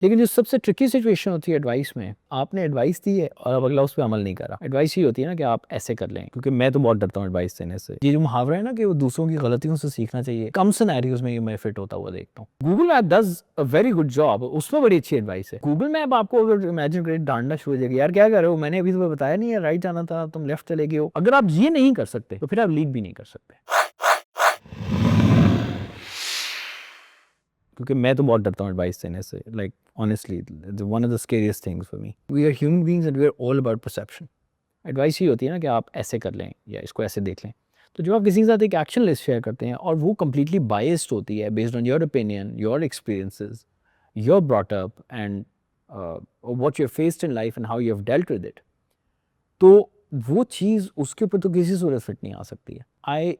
लेकिन जो सबसे ट्रिकी सिचुएशन होती है एडवाइस में, आपने एडवाइस दी है और अब अगला उस पर अमल नहीं करा। एडवाइस ही होती है ना कि आप ऐसे कर लें, क्योंकि मैं तो बहुत डरता हूँ एडवाइस देने से। ये जो मुहावरा है ना कि वो दूसरों की गलतियों से सीखना चाहिए, कम सिनेरियोज में ये मैं फिट होता हुआ देखता हूँ। Google map does a very good job, उसमें बड़ी अच्छी एडवाइस है। गूगल मैप आपको अगर इमेजिन करें डांटना शुरू हो जाएगा, यार क्या कर रहे हो, मैंने अभी तुम्हें बताया नहीं है राइट जाना था, तुम लेफ्ट चले गए हो। अगर आप ये नहीं कर सकते तो फिर आप लीड भी नहीं कर सकते, क्योंकि मैं तो बहुत डरता हूँ एडवाइस देने से। Like honestly one of the scariest things for me. We are human beings and we are all about perception. Advice ही होती है ना कि आप ऐसे कर लें या इसको ऐसे देख लें। तो जब आप किसी के साथ एक एक्शन लिस्ट शेयर करते हैं और वो कम्प्लीटली बायस्ड होती है based on your opinion, your experiences, your brought up and what you faced in life and how you have dealt with it, तो वो चीज़ उसके ऊपर तो किसी सूरत फिट नहीं आ सकती है। I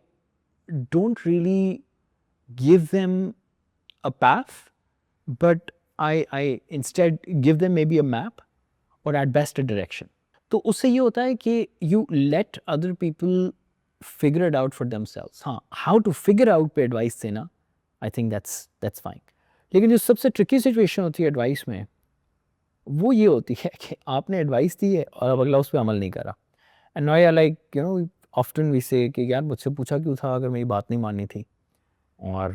don't really give them a path, but I instead give them maybe a map or at best a direction. तो उससे ये होता है कि you let other people figure it out for themselves. हाँ, how to figure out पे advice देना, I think that's fine. लेकिन जो सबसे tricky situation होती है advice में, वो ये होती है कि आपने advice दी है और अब अगला उस पर अमल नहीं करा। And now you're like, you know, often we say कि यार मुझसे पूछा क्यों था अगर मेरी बात नहीं माननी थी, और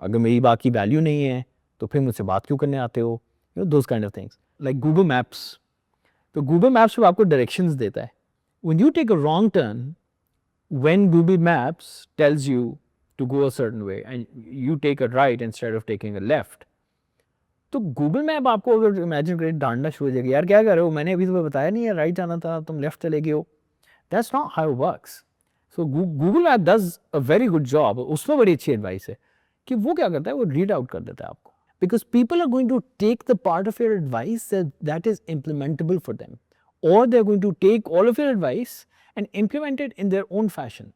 अगर मेरी बात की वैल्यू नहीं है तो फिर मुझसे बात क्यों करने आते हो, you know those kind of things. Like Google Maps, तो गूगल मैप्स में आपको डायरेक्शंस देता है। When you take a wrong turn, when Google Maps tells you to go a certain way and you take a right instead of taking a left, तो Google map आपको अगर imagine करें डांटना शुरू हो जाएगा, यार क्या कर रहे हो, मैंने अभी तुम्हें बताया नहीं है राइट जाना था, तुम लेफ्ट चले गए हो। That's not how it works. So Google map does a very good job, उसमें बड़ी अच्छी एडवाइस है कि वो क्या करता है, वो रीड आउट कर देता है आपको। Because people are going to take the part of your advice that is implementable for them, or they're going to take all of your advice and implement it in their own fashion.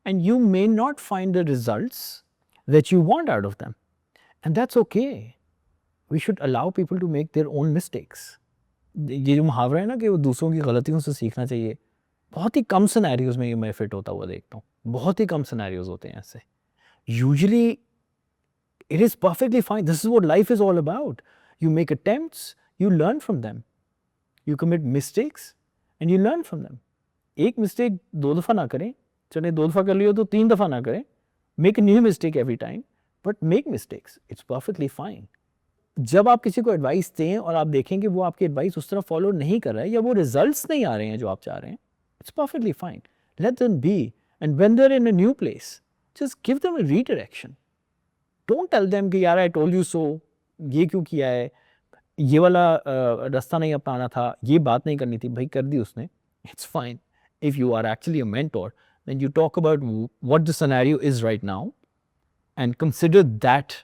And you may not find the results that you want out of them. And that's okay. We should allow people to make their own mistakes. ये जो मुहावरा है ना कि वो दूसरों की गलतियों से सीखना चाहिए, बहुत ही कम सिनेरियोज में ये मैं फिट होता हुआ देखता हूँ। बहुत ही कम सिनेरियोज होते हैं ऐसे। Usually it is perfectly fine. This is what life is all about. You make attempts, you learn from them. You commit mistakes and you learn from them. एक मिस्टेक दो दफ़ा ना करें, चले दो दफ़ा कर लियो तो तीन दफ़ा ना करें। Make a new mistake every time, but make mistakes. It's perfectly fine. जब आप किसी को एडवाइस दें और आप देखें कि वो आपकी एडवाइस उस तरह फॉलो नहीं कर रहा है या वो रिजल्ट्स नहीं आ रहे हैं जो आप चाह रहे हैं, it's perfectly fine. Let them be, and when they are in a new place, just give them a redirection. Don't tell them कि यार आई टोल्ड यू सो, ये क्यों किया है, ये वाला रास्ता नहीं अपनाना था, ये बात नहीं करनी थी, भाई कर दी उसने, it's fine. If you are actually a mentor, then you talk about what the scenario is right now and consider that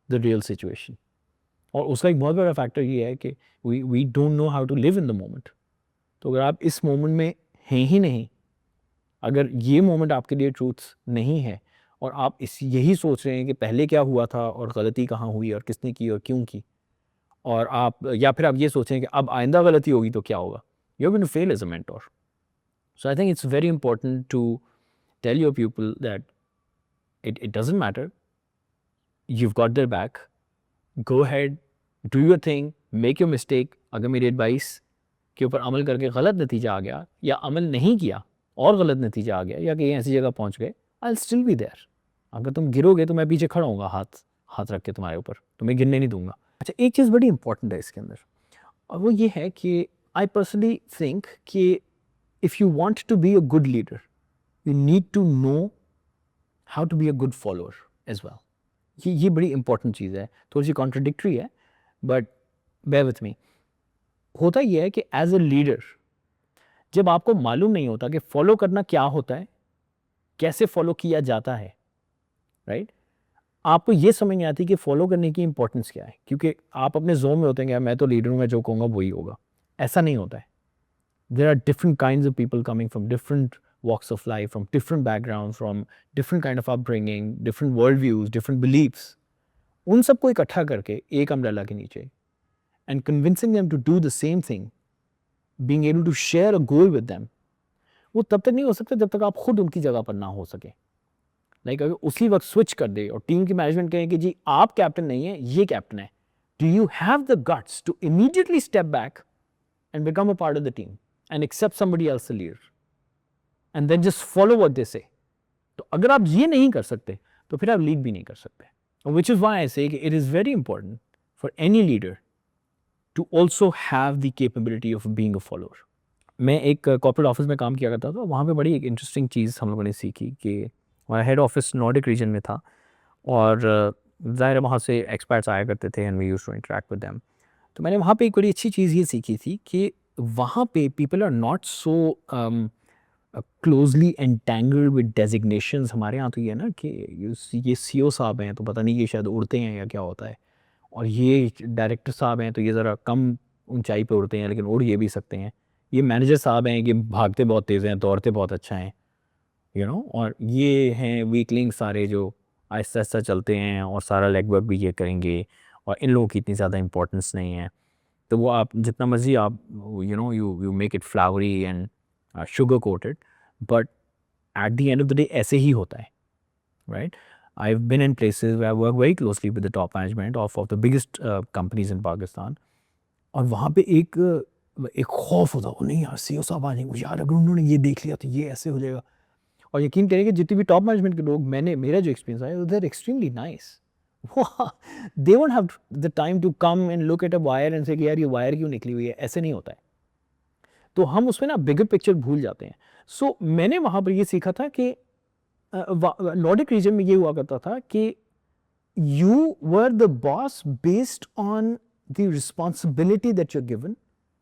the real situation. और उसका एक बहुत बड़ा फैक्टर ये है कि we don't know how to live in the moment. तो अगर आप इस मोमेंट में हैं ही नहीं, अगर ये मोमेंट आपके लिए ट्रूथ नहीं है और आप इस यही सोच रहे हैं कि पहले क्या हुआ था और गलती कहाँ हुई और किसने की और क्यों की, और आप या फिर आप ये सोचें कि अब आइंदा गलती होगी तो क्या होगा, you are going to fail as a mentor. So I think it's very important to tell your people that it doesn't matter, you've got their back, go ahead, do your thing, make your mistake। अगर मेरी advice के ऊपर अमल करके गलत नतीजा आ गया या अमल नहीं किया और गलत नतीजा आ गया या कहीं ऐसी जगह पहुंच गए, I will still be there. अगर तुम गिरोगे तो मैं पीछे खड़ा हूँगा, हाथ हाथ रख के तुम्हारे ऊपर, तुम्हें गिरने नहीं दूंगा। अच्छा, एक चीज़ बड़ी इंपॉर्टेंट है इसके अंदर, और वो ये है कि आई पर्सनली थिंक कि if you want to be a good leader, you need to know how to be a good follower as well. ये बड़ी इंपॉर्टेंट चीज़ है, थोड़ी सी कॉन्ट्रडिक्टरी है, बट बेयर विथ मी। होता यह है कि एज अ लीडर जब आपको मालूम नहीं होता कि फॉलो करना क्या होता है, कैसे फॉलो किया जाता है, राइट, आपको ये समझ नहीं आती कि फॉलो करने की इंपॉर्टेंस क्या है, क्योंकि आप अपने जोन में होते हैं कि मैं तो लीडर हूँ, मैं जो कहूँगा वही होगा। ऐसा नहीं होता है। There are different kinds of people coming from different walks of life, from different backgrounds, from different kind of upbringing, different world views, different beliefs, उन सबको इकट्ठा करके एक अम्ब्रेला के नीचे and convincing them to do the same thing, being able to share a goal with them, वो तब तक नहीं हो सकता जब तक आप खुद उनकी जगह पर ना हो सके। लाइक अगर उसी वक्त स्विच कर दे और टीम की मैनेजमेंट कहे कि जी आप कैप्टन नहीं है, ये कैप्टन है, Do you have the guts to immediately step back and become a part of the team and accept somebody else the leader and then just follow what they say? तो अगर आप ये नहीं कर सकते तो फिर आप लीड भी नहीं कर सकते. Which is why I say it is very important for any leader to also have the capability of being a follower. मैं एक कॉर्पोरेट ऑफिस में काम किया करता था, वहाँ पे बड़ी एक इंटरेस्टिंग चीज़ हम लोगों ने सीखी कि हमारा हेड ऑफिस नॉर्डिक रीजन में था और ज़ाहिर है वहाँ से एक्सपर्ट्स आया करते थे and we used to interact with them. तो मैंने वहाँ पे एक बड़ी अच्छी चीज़ ये सीखी थी कि वहाँ पे people are not so closely entangled with designations. हमारे यहाँ तो ये है ना कि ये सीईओ साहब हैं तो पता नहीं ये शायद उड़ते हैं या क्या होता है, और ये डायरेक्टर साहब हैं तो ये ज़रा कम ऊंचाई पे उड़ते हैं लेकिन उड़ ये भी सकते हैं. ये मैनेजर साहब हैं, ये भागते बहुत तेज़ हैं, दौड़ते बहुत अच्छा हैं, यू नो. और ये हैं वीकलिंग सारे जो आहिस्ता आहिस्ता चलते हैं और सारा लेग वर्क भी ये करेंगे, और इन लोगों की इतनी ज़्यादा इंपॉर्टेंस नहीं है. तो वो आप जितना मर्जी आप you make it flowery and sugar coated, but at the end of the day ऐसे ही होता है, right. I've been in places where I work very closely with the top management of the biggest companies in Pakistan. और वहाँ पे एक खौफ होता है, नहीं यार सीईओ साहब आ जाएंगे, यार अगर उन्होंने ये देख लिया तो ये ऐसे हो जाएगा. और यकीन करेंगे जितनी भी टॉप मैनेजमेंट के लोग मेरा जो एक्सपीरियंस आया, they are extremely nice. They won't have the time to come and look at a wire and say कि यार ये वायर क्यों निकली हुई है, ऐसे नहीं होता है. तो हम उसमें ना बिगर पिक्चर भूल जाते हैं. सो मैंने वहाँ पर ये सीखा था कि नॉर्डिक रीजन में ये हुआ करता था कि you were the boss based on the responsibility that you're given,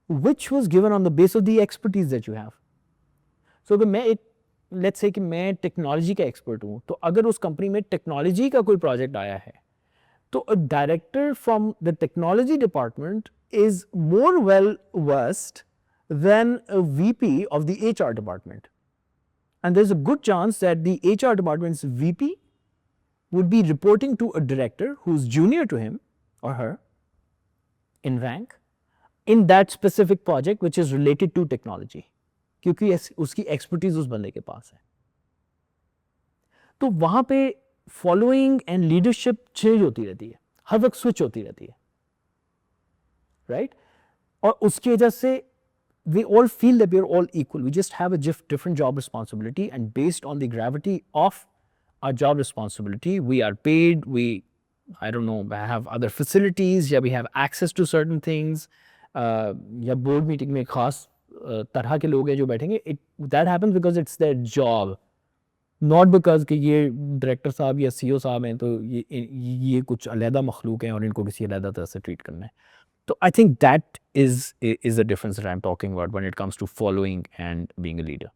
which was given on the basis of the expertise that you have. So अगर मैं एक let's say कि मैं टेक्नोलॉजी का एक्सपर्ट हूँ, तो अगर उस कंपनी में टेक्नोलॉजी का कोई प्रोजेक्ट आया है तो a director from the technology department is more well versed than a VP of the HR department. And there's a good chance that the HR department's VP would be reporting to a director who's junior to him or her in rank in that specific project which is related to technology, क्योंकि उसकी expertise उस बंदे के पास है. तो वहाँ पे following and leadership change होती रहती है, हर वक्त स्विच होती रहती है, राइट. और उसकी वजह से we all feel that we are all equal. We just have a different job responsibility, and based on the gravity of our job responsibility, we are paid, I don't know, have other facilities, या we have access to certain things, या board meeting में खास तरह के लोग हैं जो बैठेंगे. That happens because it's their job, not because कि ये डायरेक्टर साहब या सीईओ साहब हैं तो ये कुछ अलहदा मखलूक हैं और इनको किसी अलहदा तरह से ट्रीट करना है. So I think that is the difference that I'm talking about when it comes to following and being a leader.